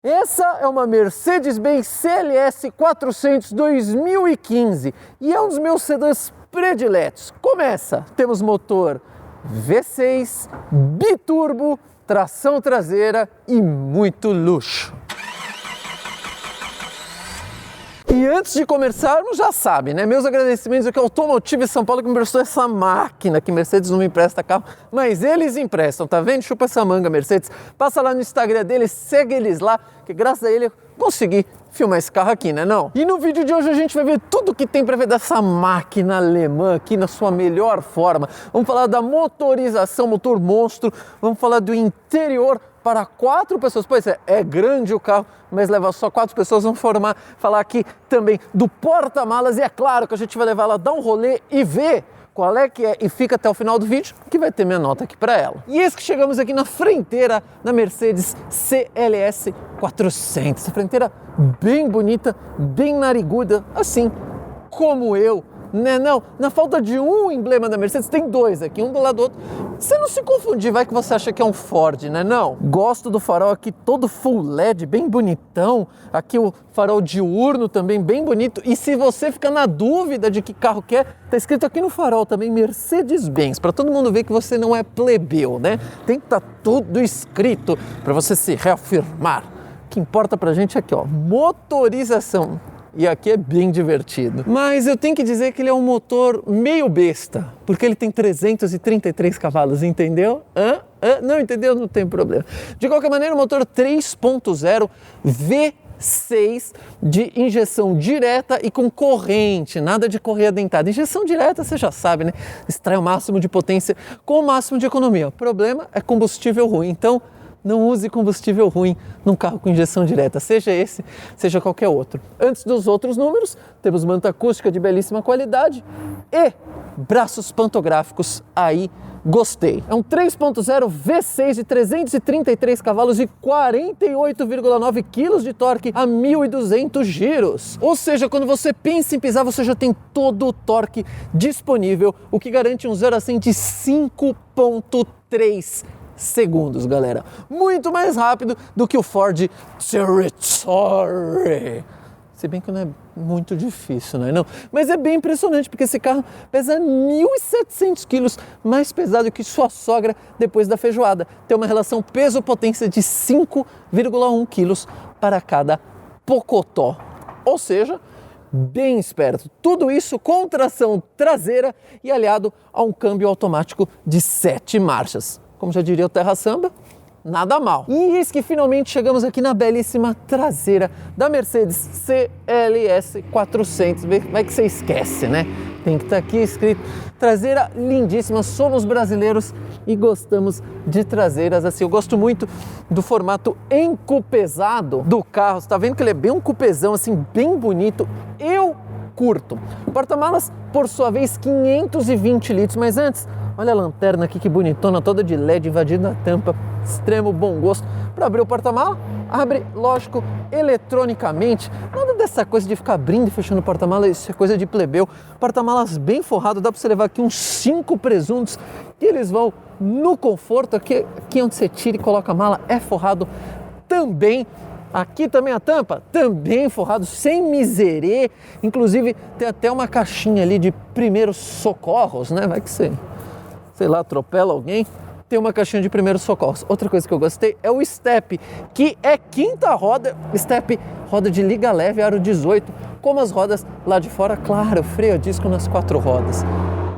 Essa é uma Mercedes-Benz CLS 400 2015 e é um dos meus sedãs prediletos. Começa! Temos motor V6, biturbo, tração traseira e muito luxo. E antes de começarmos, já sabe, né? Meus agradecimentos aqui ao Automotive São Paulo que me prestou essa máquina, que Mercedes não me empresta carro, mas eles emprestam, tá vendo? Chupa essa manga, Mercedes. Passa lá no Instagram deles, segue eles lá, que graças a ele eu consegui filmar esse carro aqui, né não? E no vídeo de hoje a gente vai ver tudo que tem para ver dessa máquina alemã aqui na sua melhor forma. Vamos falar da motorização, motor monstro, vamos falar do interior para 4 pessoas. Pois é grande o carro, mas leva só 4 pessoas. Vamos falar aqui também do porta-malas e é claro que a gente vai levar ela a dar um rolê e ver qual é que é, e fica até o final do vídeo que vai ter minha nota aqui para ela. E eis que chegamos aqui na frenteira da Mercedes CLS 400, essa frenteira bem bonita, bem nariguda, assim como eu, né não? Na falta de um emblema da Mercedes, tem 2 aqui, um do lado do outro. Você não se confundir, vai que você acha que é um Ford, né não? Gosto do farol aqui todo full LED, bem bonitão. Aqui o farol diurno também bem bonito. E se você fica na dúvida de que carro que é, tá escrito aqui no farol também Mercedes-Benz, para todo mundo ver que você não é plebeu, né? Tem que estar tudo escrito para você se reafirmar. O que importa pra gente é aqui, ó, motorização. E aqui é bem divertido. Mas eu tenho que dizer que ele é um motor meio besta, porque ele tem 333 cavalos, entendeu? Não entendeu? Não tem problema. De qualquer maneira, o motor 3.0 V6 de injeção direta e com corrente, nada de correia dentada. Injeção direta, você já sabe, né? Extrai o máximo de potência com o máximo de economia. O problema é combustível ruim, então não use combustível ruim num carro com injeção direta, seja esse, seja qualquer outro. Antes dos outros números, temos manta acústica de belíssima qualidade e braços pantográficos, aí gostei. É um 3.0 V6 de 333 cavalos e 48,9 kg de torque a 1.200 giros. Ou seja, quando você pensa em pisar, você já tem todo o torque disponível, o que garante um 0 a 100 de 5,3 segundos, galera. Muito mais rápido do que o Ford Territory. Se bem que não é muito difícil, não é não? Mas é bem impressionante, porque esse carro pesa 1.700 quilos, mais pesado que sua sogra depois da feijoada. Tem uma relação peso-potência de 5,1 quilos para cada pocotó. Ou seja, bem esperto. Tudo isso com tração traseira e aliado a um câmbio automático de 7 marchas. Como já diria o Terra Samba, nada mal. E eis que finalmente chegamos aqui na belíssima traseira da Mercedes CLS 400. Vai que você esquece, né? Tem que estar aqui escrito. Traseira lindíssima, somos brasileiros e gostamos de traseiras assim. Eu gosto muito do formato encupezado do carro. Você tá vendo que ele é bem um cupezão, assim, bem bonito. Eu curto. Porta-malas, por sua vez, 520 litros, mas antes, olha a lanterna aqui que bonitona, toda de LED, invadindo a tampa, extremo bom gosto. Para abrir o porta-mala, abre, lógico, eletronicamente. Nada dessa coisa de ficar abrindo e fechando o porta-mala, isso é coisa de plebeu. Porta-malas bem forrado, dá para você levar aqui uns 5 presuntos que eles vão no conforto. Aqui onde você tira e coloca a mala é forrado também. Aqui também a tampa, também forrado, sem miserê. Inclusive tem até uma caixinha ali de primeiros socorros, né? Vai que você, sei lá, atropela alguém, tem uma caixinha de primeiros socorros. Outra coisa que eu gostei é o step, que é 5ª roda, step, roda de liga leve, aro 18, como as rodas lá de fora, claro, freio a disco nas 4 rodas.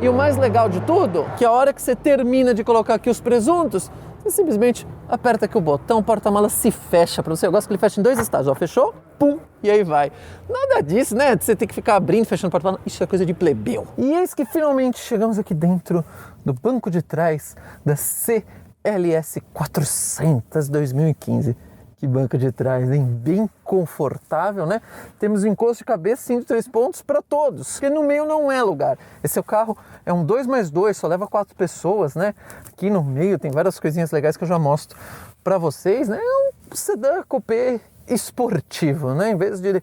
E o mais legal de tudo, que a hora que você termina de colocar aqui os presuntos, você simplesmente aperta aqui o botão, o porta-mala se fecha para você. Eu gosto que ele fecha em 2 estágios, ó, fechou, pum, e aí vai. Nada disso, né, de você ter que ficar abrindo, fechando o porta-mala, isso é coisa de plebeu. E eis que finalmente chegamos aqui dentro do banco de trás da CLS 400 2015. Que banco de trás, hein? Bem confortável, né? Temos um encosto de cabeça, cinto de 3 pontos para todos, porque no meio não é lugar. Esse seu carro é um 2+2, só leva 4 pessoas, né? Aqui no meio tem várias coisinhas legais que eu já mostro para vocês, né? É um sedã coupé esportivo, né? Em vez de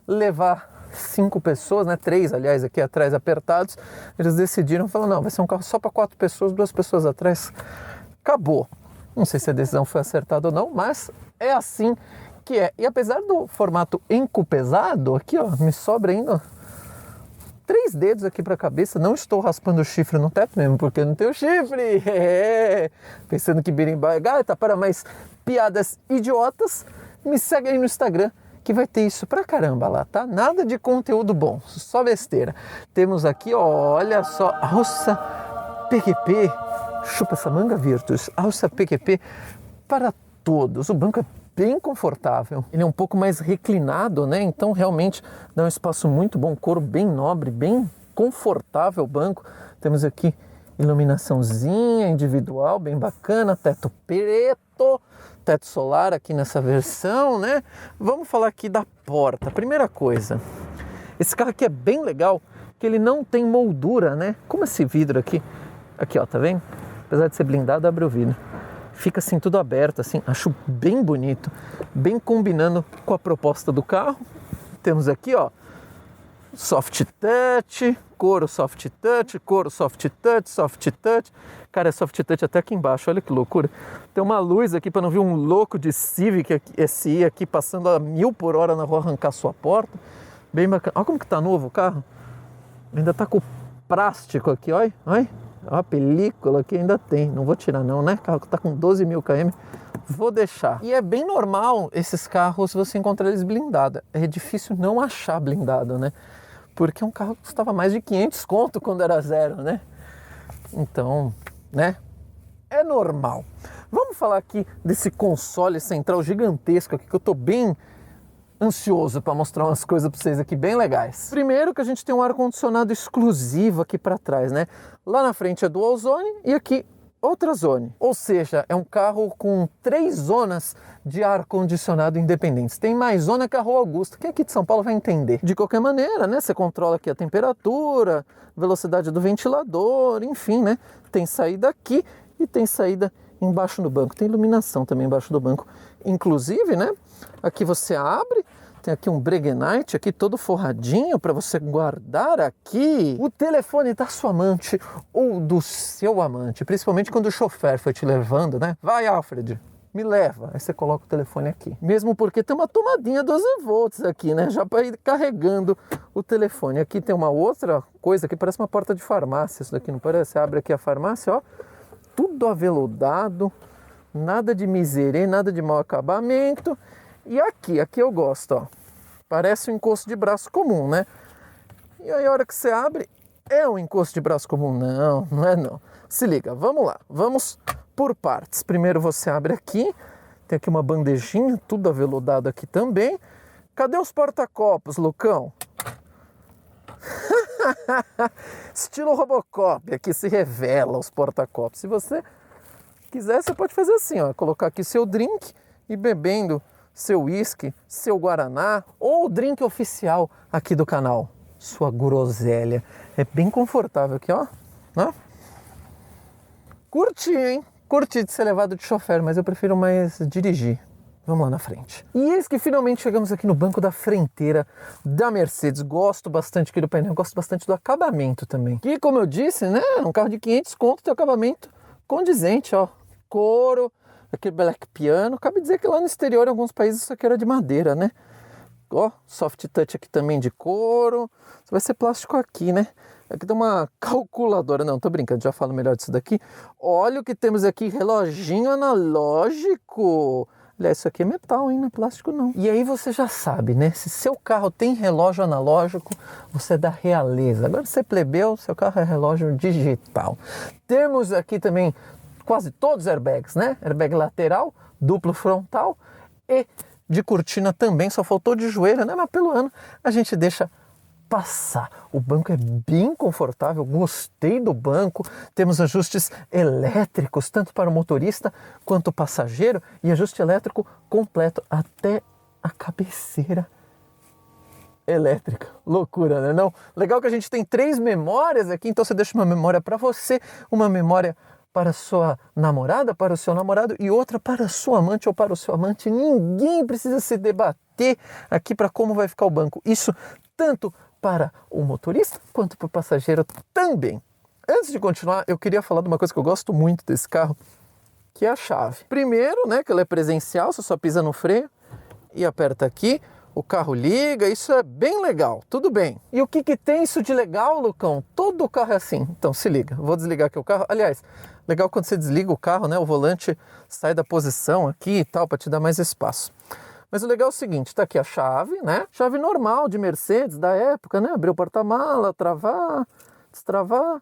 levar 5 pessoas, né? 3, aliás, aqui atrás apertados, eles decidiram, falaram, não, vai ser um carro só para 4 pessoas, 2 pessoas atrás, acabou. Não sei se a decisão foi acertada ou não, mas é assim que é, e apesar do formato encupesado, aqui ó, me sobra ainda 3 dedos aqui para a cabeça, não estou raspando o chifre no teto mesmo, porque eu não tenho chifre, pensando que birimbau é gaita. Para mais piadas idiotas, me segue aí no Instagram, que vai ter isso pra caramba lá, tá? Nada de conteúdo bom, só besteira. Temos aqui, ó, olha só, alça PQP, chupa essa manga Virtus, alça PQP para todos. O banco é bem confortável, ele é um pouco mais reclinado, né? Então realmente dá um espaço muito bom, couro bem nobre, bem confortável o banco. Temos aqui iluminaçãozinha individual, bem bacana, teto preto, teto solar aqui nessa versão, né? Vamos falar aqui da porta. Primeira coisa, esse carro aqui é bem legal, que ele não tem moldura, né? Como esse vidro aqui, ó, tá vendo? Apesar de ser blindado, abre o vidro. Fica assim tudo aberto, assim, acho bem bonito, bem combinando com a proposta do carro. Temos aqui, ó, soft touch, couro soft touch, couro soft touch, soft touch. Cara, é soft touch até aqui embaixo, olha que loucura. Tem uma luz aqui para não vir um louco de Civic SI aqui passando a 1000 por hora na rua arrancar sua porta. Bem bacana. Olha como que tá novo o carro. Ainda tá com plástico aqui, olha. A película que ainda tem, não vou tirar não, né? O carro tá com 12.000 km, vou deixar. E é bem normal esses carros você encontrar eles blindados. É difícil não achar blindado, né? Porque é um carro que custava mais de 500 conto quando era zero, né? Então, né? É normal. Vamos falar aqui desse console central gigantesco aqui que eu tô bem ansioso para mostrar umas coisas para vocês aqui bem legais. Primeiro que a gente tem um ar-condicionado exclusivo aqui para trás, né? Lá na frente é dual zone e aqui outra zone. Ou seja, é um carro com 3 zonas de ar-condicionado independentes. Tem mais zona que a Rua Augusta. Quem aqui de São Paulo vai entender? De qualquer maneira, né? Você controla aqui a temperatura, velocidade do ventilador, enfim, né? Tem saída aqui e tem saída embaixo do banco. Tem iluminação também embaixo do banco. Inclusive, né? Aqui você abre, tem aqui um Breguenite aqui todo forradinho para você guardar aqui o telefone da sua amante ou do seu amante, principalmente quando o chofer foi te levando, né? Vai, Alfred, me leva. Aí você coloca o telefone aqui. Mesmo porque tem uma tomadinha 12 volts aqui, né? Já para ir carregando o telefone. Aqui tem uma outra coisa que parece uma porta de farmácia. Isso daqui não parece? Você abre aqui a farmácia, ó. Tudo aveludado, nada de miserê, nada de mau acabamento. E aqui eu gosto, ó. Parece um encosto de braço comum, né? E aí a hora que você abre, é um encosto de braço comum? Não, não é não. Se liga, vamos lá, vamos por partes. Primeiro você abre aqui, tem aqui uma bandejinha, tudo aveludado aqui também. Cadê os porta-copos, Lucão? Estilo Robocop, aqui se revela os porta-copos. Se você quiser, você pode fazer assim, ó, colocar aqui seu drink e bebendo seu uísque, seu guaraná ou o drink oficial aqui do canal, sua groselha. É bem confortável aqui, ó. Né? Curti, hein? Curti de ser levado de chofer, mas eu prefiro mais dirigir. Vamos lá na frente. E eis que finalmente chegamos aqui no banco da frenteira da Mercedes. Gosto bastante aqui do painel, gosto bastante do acabamento também. Que, como eu disse, né, um carro de 500 conto tem acabamento condizente, ó. Couro, aquele black piano. Cabe dizer que lá no exterior, em alguns países, isso aqui era de madeira, né? Ó, soft touch aqui também de couro. Isso vai ser plástico aqui, né? Aqui tem uma calculadora. Não, tô brincando, já falo melhor disso daqui. Olha o que temos aqui, reloginho analógico. Aliás, isso aqui é metal, hein? Não é plástico, não. E aí você já sabe, né? Se seu carro tem relógio analógico, você é da realeza. Agora, se você é plebeu, seu carro é relógio digital. Temos aqui também quase todos os airbags, né? Airbag lateral, duplo frontal e de cortina também. Só faltou de joelho, né? Mas pelo ano a gente deixa passar. O banco é bem confortável, gostei do banco. Temos ajustes elétricos, tanto para o motorista quanto o passageiro, e ajuste elétrico completo até a cabeceira elétrica. Loucura, né? Não? Legal que a gente tem 3 memórias aqui, então você deixa uma memória para você, uma memória para sua namorada, para o seu namorado e outra para a sua amante ou para o seu amante. Ninguém precisa se debater aqui para como vai ficar o banco. Isso tanto para o motorista quanto para o passageiro também. Antes de continuar, eu queria falar de uma coisa que eu gosto muito desse carro, que é a chave. Primeiro, né, que ela é presencial, você só pisa no freio. e aperta aqui, o carro liga, isso é bem legal, tudo bem. E o que tem isso de legal, Lucão? Todo carro é assim. Então se liga, vou desligar aqui o carro. Aliás, legal quando você desliga o carro, né? O volante sai da posição aqui e tal, para te dar mais espaço. Mas o legal é o seguinte, tá aqui a chave, né? Chave normal de Mercedes da época, né? Abrir o porta-mala, travar, destravar,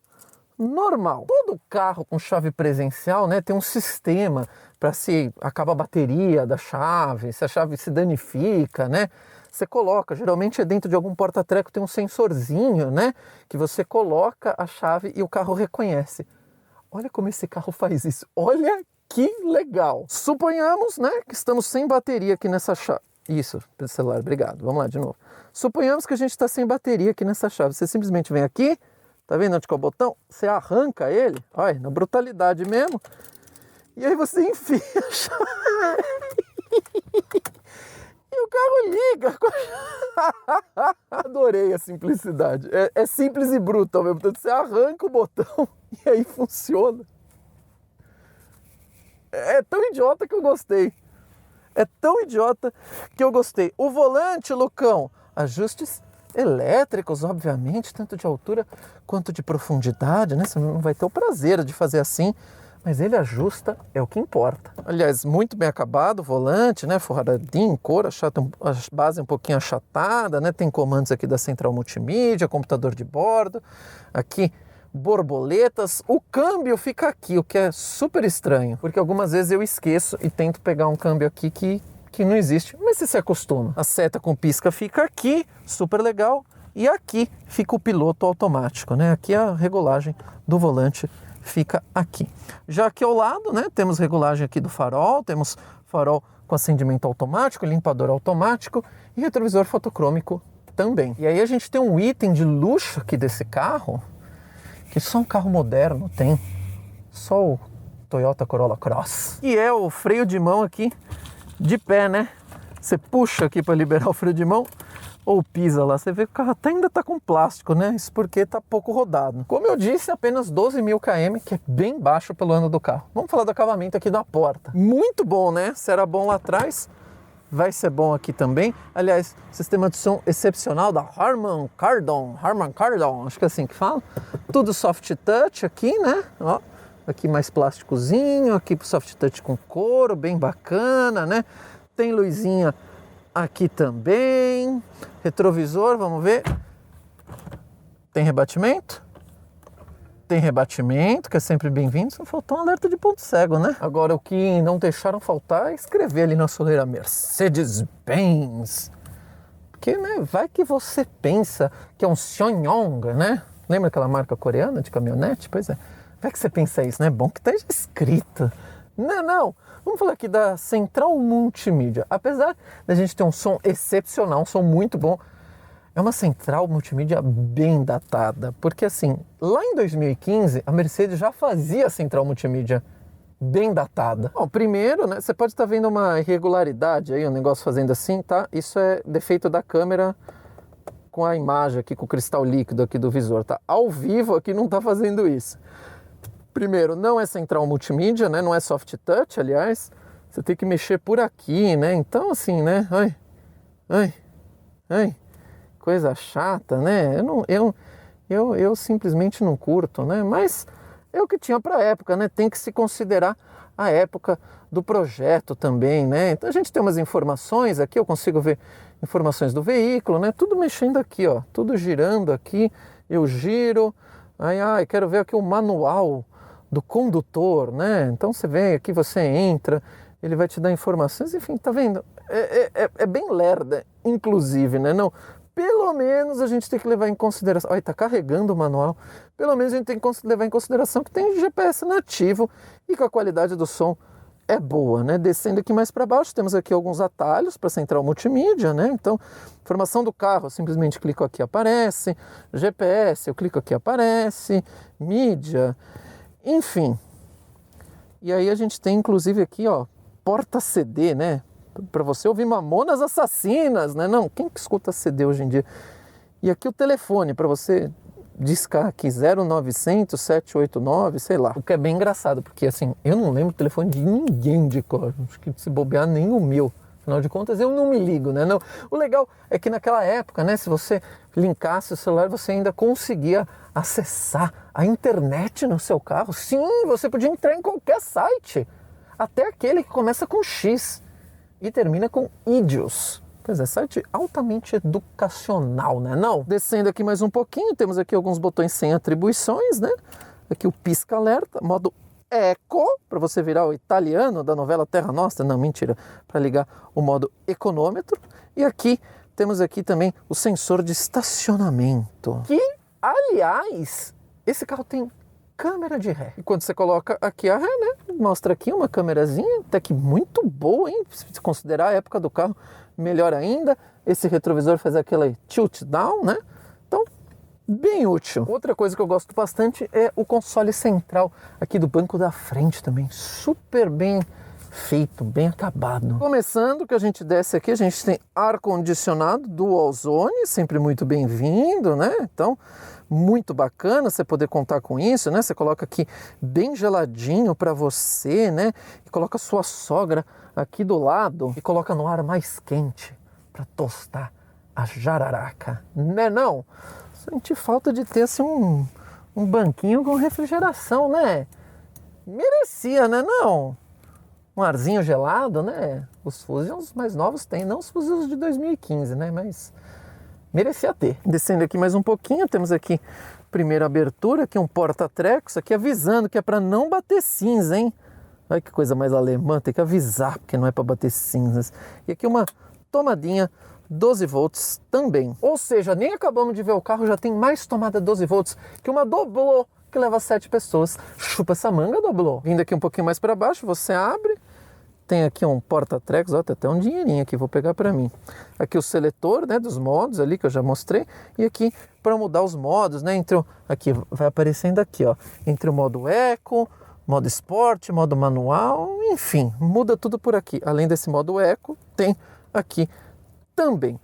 normal. Todo carro com chave presencial, né, tem um sistema para se acaba a bateria da chave, se a chave se danifica, né? Você coloca, geralmente é dentro de algum porta-treco, tem um sensorzinho, né? Que você coloca a chave e o carro reconhece. Olha como esse carro faz isso. Olha que legal! Suponhamos, né, que estamos sem bateria aqui nessa chave. Isso, pelo celular, obrigado. Vamos lá de novo. Suponhamos que a gente está sem bateria aqui nessa chave. Você simplesmente vem aqui, tá vendo onde que é o botão? Você arranca ele, olha, na brutalidade mesmo. E aí você enfia a chave. E o carro liga. Adorei a simplicidade. É simples e bruto ao mesmo tempo. Você arranca o botão e aí funciona. É tão idiota que eu gostei. É tão idiota que eu gostei. O volante, Lucão, ajustes elétricos, obviamente, tanto de altura quanto de profundidade, né? Você não vai ter o prazer de fazer assim, mas ele ajusta, é o que importa. Aliás, muito bem acabado o volante, né? Forradinho, cor, a base um pouquinho achatada, né? Tem comandos aqui da central multimídia, computador de bordo, aqui borboletas, o câmbio fica aqui, o que é super estranho, porque algumas vezes eu esqueço e tento pegar um câmbio aqui que não existe, mas você se acostuma. A seta com pisca fica aqui, super legal, e aqui fica o piloto automático, né? Aqui a regulagem do volante fica aqui. Já aqui ao lado, né, temos regulagem aqui do farol, temos farol com acendimento automático, limpador automático e retrovisor fotocrômico também. E aí a gente tem um item de luxo aqui desse carro, que só um carro moderno tem, só o Toyota Corolla Cross. E é o freio de mão aqui de pé, né? Você puxa aqui para liberar o freio de mão ou pisa lá. Você vê que o carro até ainda tá com plástico, né? Isso porque tá pouco rodado. Como eu disse, apenas 12.000 km, que é bem baixo pelo ano do carro. Vamos falar do acabamento aqui da porta. Muito bom, né? Se era bom lá atrás, vai ser bom aqui também. Aliás, sistema de som excepcional da Harman Kardon, acho que é assim que fala. Tudo soft touch aqui, né? Ó, aqui mais plásticozinho, aqui pro soft touch com couro, bem bacana, né? Tem luzinha aqui também. Retrovisor, vamos ver. Tem rebatimento? Tem rebatimento, que é sempre bem-vindo. Só faltou um alerta de ponto cego, né? Agora, o que não deixaram faltar é escrever ali na soleira Mercedes-Benz. Porque, né, vai que você pensa que é um Ssangyong, né? Lembra aquela marca coreana de caminhonete? Pois é. Vai que você pensa isso, né? Bom que tá escrito. Não. Vamos falar aqui da Central Multimídia. Apesar da gente ter um som excepcional, um som muito bom, é uma central multimídia bem datada, porque assim, lá em 2015, a Mercedes já fazia a central multimídia bem datada. Bom, primeiro, né, você pode estar vendo uma irregularidade aí, um negócio fazendo assim, tá? Isso é defeito da câmera com a imagem aqui, com o cristal líquido aqui do visor, tá? Ao vivo aqui não tá fazendo isso. Primeiro, não é central multimídia, né? Não é soft touch, aliás. Você tem que mexer por aqui, né? Então, assim, né? Ai. Coisa chata, né? Eu simplesmente não curto, né? Mas é o que tinha para a época, né? Tem que se considerar a época do projeto também, né? Então a gente tem umas informações aqui, eu consigo ver informações do veículo, né? Tudo mexendo aqui, ó, tudo girando aqui. Eu giro, quero ver aqui o manual do condutor, né? Então você vem aqui, você entra, ele vai te dar informações, enfim, tá vendo? É bem lerda, inclusive, né? Não. Pelo menos a gente tem que levar em consideração... Olha, está carregando o manual. Pelo menos a gente tem que levar em consideração que tem GPS nativo e que a qualidade do som é boa, né? Descendo aqui mais para baixo, temos aqui alguns atalhos para central multimídia, né? Então, informação do carro, eu simplesmente clico aqui, aparece. GPS, eu clico aqui, aparece. Mídia, enfim. E aí a gente tem, inclusive, aqui, ó, porta CD, né? Para você ouvir Mamonas Assassinas, né? Não, quem que escuta CD hoje em dia? E aqui o telefone para você discar aqui 0900 789, sei lá. O que é bem engraçado, porque assim, eu não lembro o telefone de ninguém de cor. Acho que se bobear nem o meu. Afinal de contas, eu não me ligo, né? Não. O legal é que naquela época, né, se você linkasse o celular, você ainda conseguia acessar a internet no seu carro. Sim, você podia entrar em qualquer site, até aquele que começa com X e termina com Idios. Pois é, site altamente educacional, né? Não? Descendo aqui mais um pouquinho, temos aqui alguns botões sem atribuições, né? Aqui o pisca-alerta, modo Eco, para você virar o italiano da novela Terra Nostra. Não, mentira, para ligar o modo econômetro. E aqui temos aqui também o sensor de estacionamento. Que, aliás, esse carro tem câmera de ré. E quando você coloca aqui a ré, né, mostra aqui uma câmerazinha, até que muito boa, hein? Se considerar a época do carro, melhor ainda. Esse retrovisor faz aquela tilt down, né? Então, bem útil. Outra coisa que eu gosto bastante é o console central aqui do banco da frente também. Super bem feito, bem acabado. Começando, que a gente desce aqui, a gente tem ar-condicionado dual zone, sempre muito bem-vindo, né? Então, muito bacana você poder contar com isso, né? Você coloca aqui bem geladinho para você, né? E coloca a sua sogra aqui do lado e coloca no ar mais quente para tostar a jararaca, né não? Senti falta de ter assim um banquinho com refrigeração, né? Merecia, né não? Um arzinho gelado, né? Os Fusions mais novos têm, não os Fusions de 2015, né? Mas merecia ter. Descendo aqui mais um pouquinho, temos aqui primeira abertura, aqui um porta-trecos, aqui avisando que é para não bater cinza, hein? Olha que coisa mais alemã, tem que avisar, porque não é para bater cinzas. E aqui uma tomadinha 12 volts também. Ou seja, nem acabamos de ver o carro, já tem mais tomada 12 volts que uma Doblô que leva 7 pessoas. Chupa essa manga, Doblô. Vindo aqui um pouquinho mais para baixo, você abre. Tem aqui um porta-trecos, ó, tem até um dinheirinho aqui, vou pegar para mim. Aqui o seletor, né, dos modos ali que eu já mostrei. E aqui para mudar os modos, né, aqui vai aparecendo aqui, ó, entre o modo Eco, modo Sport, modo Manual, enfim, muda tudo por aqui. Além desse modo Eco, tem aqui também.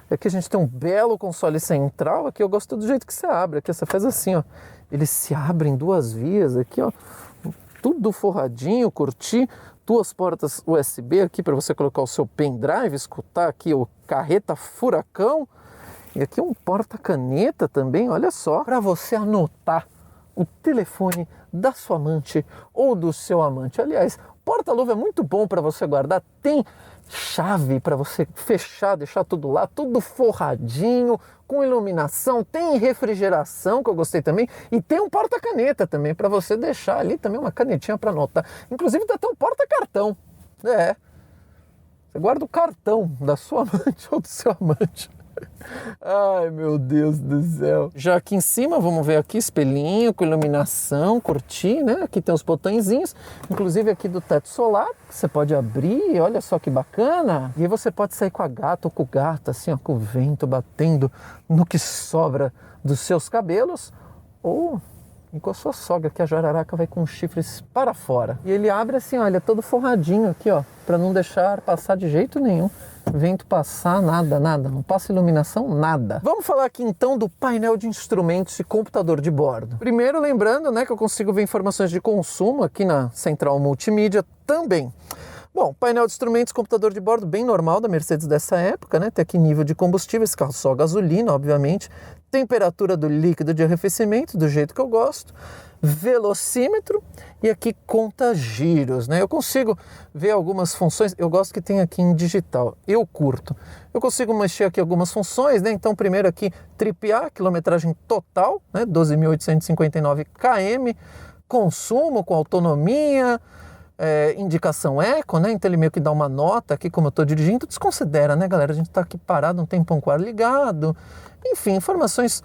Aqui a gente tem um belo console central, aqui eu gosto do jeito que você abre, aqui você faz assim, ó, ele se abre em 2 vias, aqui ó, tudo forradinho, curti, 2 portas USB aqui para você colocar o seu pendrive, escutar aqui o carreta furacão, e aqui um porta-caneta também, olha só, para você anotar o telefone da sua amante ou do seu amante. Aliás, porta-luva é muito bom para você guardar, tem chave para você fechar, deixar tudo lá, tudo forradinho, com iluminação, tem refrigeração, que eu gostei também, e tem um porta-caneta também, para você deixar ali também uma canetinha para anotar. Inclusive tem até um porta-cartão, você guarda o cartão da sua amante ou do seu amante. Ai, meu Deus do céu. Já aqui em cima, vamos ver aqui, espelhinho com iluminação, curtir, né? Aqui tem os botõezinhos, inclusive aqui do teto solar, que você pode abrir, olha só que bacana. E aí você pode sair com a gata ou com o gato, assim, ó, com o vento batendo no que sobra dos seus cabelos, ou com a sua sogra, que a jararaca vai com os chifres para fora. E ele abre assim, olha, todo forradinho aqui, ó, para não deixar passar de jeito nenhum. Vento passar, nada, não passa iluminação, nada. Vamos falar aqui então do painel de instrumentos e computador de bordo. Primeiro lembrando, né, que eu consigo ver informações de consumo aqui na central multimídia também. Bom, painel de instrumentos, computador de bordo bem normal da Mercedes dessa época, né? Tem aqui nível de combustível, esse carro só gasolina, obviamente. Temperatura do líquido de arrefecimento, do jeito que eu gosto. Velocímetro e aqui conta giros, né? Eu consigo ver algumas funções, eu gosto que tem aqui em digital, eu curto. Eu consigo mexer aqui algumas funções, né? Então primeiro aqui Trip A, quilometragem total, né? 12.859 km, consumo com autonomia, indicação eco, né? Então ele meio que dá uma nota aqui como eu estou dirigindo, desconsidera, né, galera? A gente está aqui parado um tempão com o ar ligado, enfim, informações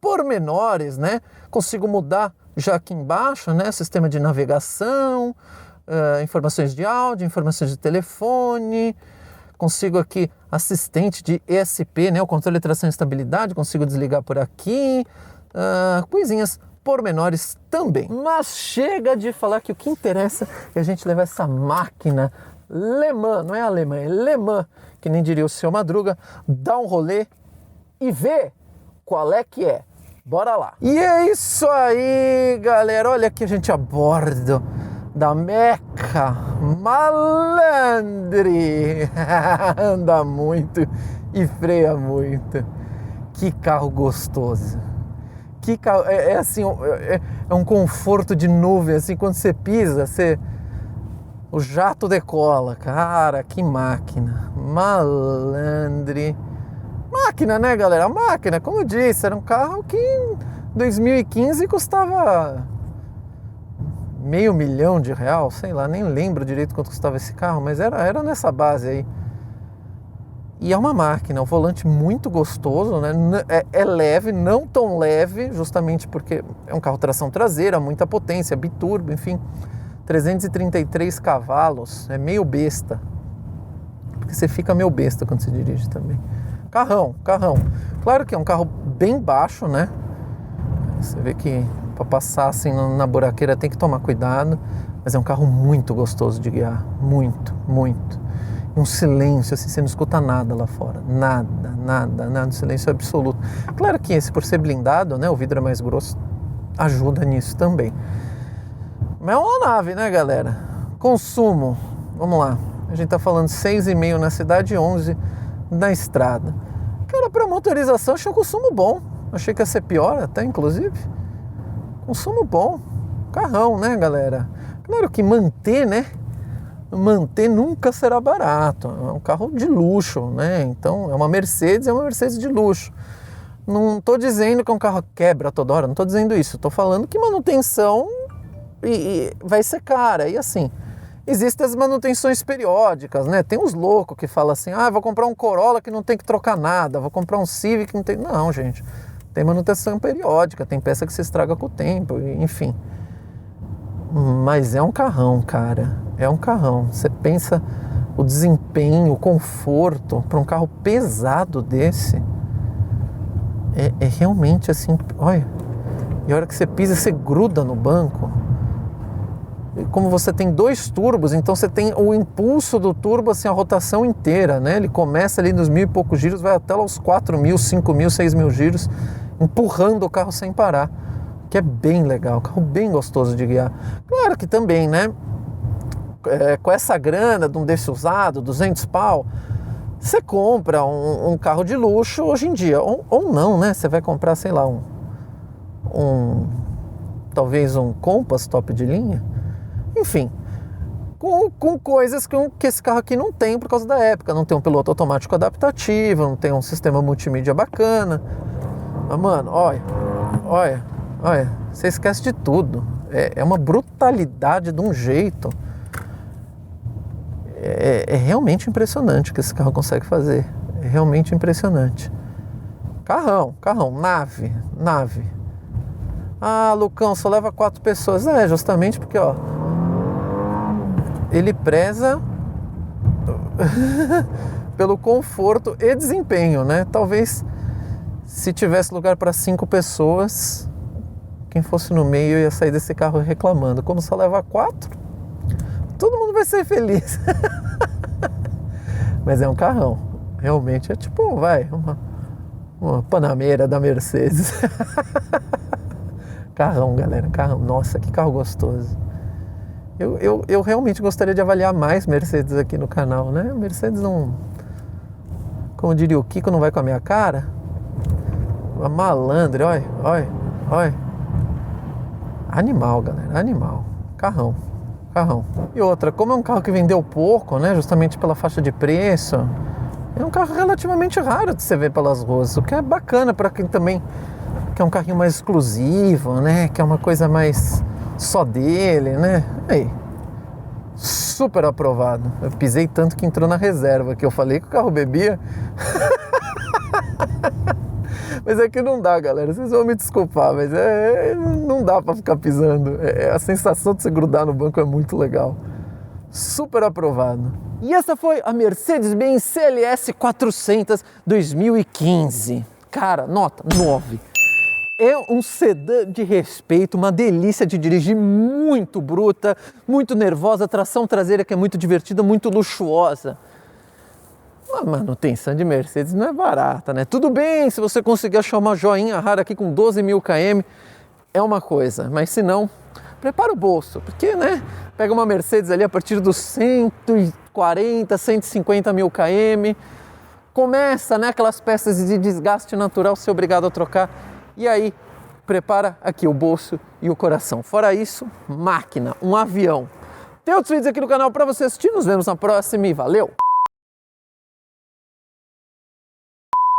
pormenores, né? Consigo mudar já aqui embaixo, né? Sistema de navegação, informações de áudio, informações de telefone, consigo aqui assistente de ESP, né? O controle de tração e estabilidade, consigo desligar por aqui, coisinhas pormenores também. Mas chega de falar que o que interessa é a gente levar essa máquina Le Mans, não é alemã, é Le Mans, que nem diria o seu Madruga, dar um rolê e ver qual é que é. Bora lá! E é isso aí, galera! Olha aqui a gente a bordo da Meca, malandre, anda muito e freia muito. Que carro gostoso. Que carro, assim, é um conforto de nuvem, assim, quando você pisa, o jato decola. Cara, que máquina, malandre. Máquina, né, galera? Máquina, como eu disse, era um carro que em 2015 custava R$500 mil, sei lá, nem lembro direito quanto custava esse carro, mas era nessa base aí. E é uma máquina, um volante muito gostoso, né? É leve, não tão leve, justamente porque é um carro tração traseira, muita potência, biturbo, enfim, 333 cavalos, é meio besta, porque você fica meio besta quando você dirige também. Carrão. Claro que é um carro bem baixo, né? Você vê que para passar assim na buraqueira tem que tomar cuidado, mas é um carro muito gostoso de guiar, muito. Um silêncio, assim, você não escuta nada lá fora, nada, um silêncio absoluto. Claro que esse, por ser blindado, né, o vidro é mais grosso, ajuda nisso também. Mas é uma nave, né, galera? Consumo, vamos lá, a gente tá falando 6,5 na cidade e 11 na estrada. Cara, para motorização achei um consumo bom, achei que ia ser pior até, inclusive. Consumo bom, carrão, né, galera? Claro que manter nunca será barato, é um carro de luxo, né? Então é uma Mercedes de luxo. Não estou dizendo que é um carro que quebra toda hora, não estou dizendo isso, estou falando que manutenção vai ser cara, e assim, existem as manutenções periódicas, né? Tem uns loucos que falam assim, vou comprar um Corolla que não tem que trocar nada, vou comprar um Civic que não tem... Não, gente, tem manutenção periódica, tem peça que se estraga com o tempo, enfim. Mas é um carrão, cara, é um carrão. Você pensa o desempenho, o conforto para um carro pesado desse, é realmente assim, olha, e a hora que você pisa, você gruda no banco. E como você tem 2 turbos, então você tem o impulso do turbo, assim, a rotação inteira, né? Ele começa ali nos 1.000 e poucos giros, vai até lá os 4.000, 5.000, 6.000 giros, empurrando o carro sem parar. Que é bem legal, carro bem gostoso de guiar. Claro que também, né, com essa grana de um desse usado, 200 pau, você compra um carro de luxo hoje em dia, ou não, né, você vai comprar, sei lá, talvez um Compass top de linha, enfim, com coisas que esse carro aqui não tem por causa da época, não tem um piloto automático adaptativo, não tem um sistema multimídia bacana, mas, mano, olha, você esquece de tudo. É uma brutalidade de um jeito. É realmente impressionante o que esse carro consegue fazer. É realmente impressionante. Carrão, nave. Lucão, só leva 4 pessoas. Justamente porque, ele preza pelo conforto e desempenho, né? Talvez se tivesse lugar para 5 pessoas, quem fosse no meio ia sair desse carro reclamando. Como só leva 4, todo mundo vai ser feliz. Mas é um carrão. Realmente é tipo, uma Panameira da Mercedes. Carrão, galera, carrão. Nossa, que carro gostoso. Eu realmente gostaria de avaliar mais Mercedes aqui no canal, né? Mercedes não... Como diria o Kiko, não vai com a minha cara. Uma malandre, olha. Animal, galera, animal. Carrão. E outra, como é um carro que vendeu pouco, né, justamente pela faixa de preço, é um carro relativamente raro de você ver pelas ruas, o que é bacana para quem também quer um carrinho mais exclusivo, né, que é uma coisa mais só dele, né. Aí, super aprovado. Eu pisei tanto que entrou na reserva, que eu falei que o carro bebia. Mas é que não dá, galera, vocês vão me desculpar, mas não dá pra ficar pisando. A sensação de você grudar no banco é muito legal. Super aprovado. E essa foi a Mercedes-Benz CLS 400 2015. Cara, nota 9. É um sedã de respeito, uma delícia de dirigir, muito bruta, muito nervosa, tração traseira que é muito divertida, muito luxuosa. A manutenção de Mercedes não é barata, né? Tudo bem, se você conseguir achar uma joinha rara aqui com 12.000 km, é uma coisa. Mas se não, prepara o bolso, porque, né, pega uma Mercedes ali a partir dos 140, 150 mil km, começa, né, aquelas peças de desgaste natural ser obrigado a trocar, e aí prepara aqui o bolso e o coração. Fora isso, máquina, um avião. Tem outros vídeos aqui no canal para você assistir, nos vemos na próxima e valeu!